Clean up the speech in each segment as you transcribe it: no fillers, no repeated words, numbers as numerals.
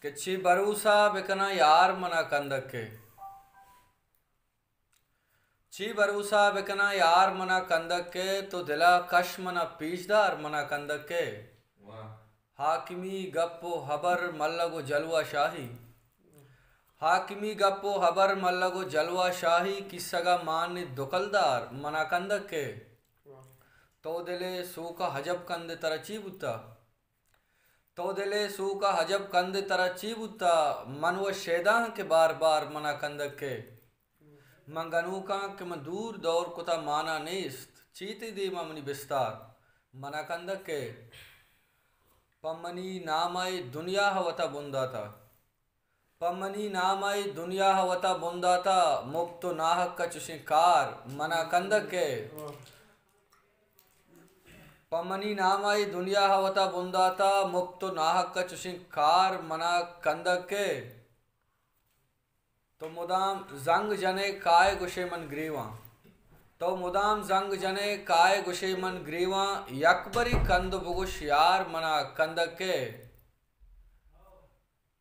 कि ची भरोसा बिकना यार मना कंदके ची भरोसा बिकना यार मना कंदके तो दिला कश मना पीछदार मना कंदके हाकिमी गप्पो हबर मल्लगो जलवा शाही हाकिमी गप्पो हबर मल्लगो जलवा शाही किस्सगा मान दुकलदार मना कंदके तो दिले सूका हजब कंद तरची बुता तो दिले सूका हजब कंद तरची बुता मन व शेदा के बार बार मना कंदके मंगनूका के म दूर दौर कुता माना नेस्त चीती दी ममनी बिस्तार मना कंदके पम्मनी नामाई दुनिया हवता बुंदाता पम्मनी नामाई दुनिया हवता बुंदाता मुक्तो नाहक का चुशिकार मना कंदके पम्मनी नामाई दुनिया हवता बुंदाता मुक्तो नाहक का चुशिकार मना कंदके तो मुदाम जंग जने काय गुशे मन ग्रीवा तो मुदाम जंग जने काय गुशे मन ग्रीवा यकबरी कंद बुगुश यार मना कंदके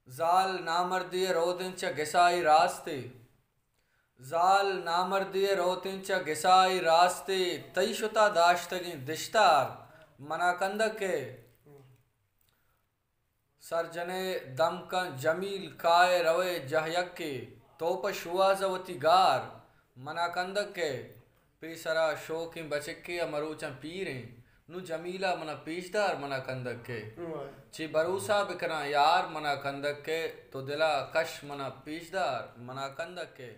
जाल नामर्दिये रोतिंच घिसाई रास्ते जाल नामर्दिये रोतिंच घिसाई रास्ते तईशुता दाश्तगी दिश्तार मना कंदके सरजने दमकन जमील काय रवे जहयक्के तोप शुआजवती गार मना कंदके पीसरा शोकी बचक्के अमरूचन पीरें नु जमीला मना पीछदार मना कंदके ची भरोसा बिकना यार मना कंदके तो दिला कश मना पीछदार मना कंदके।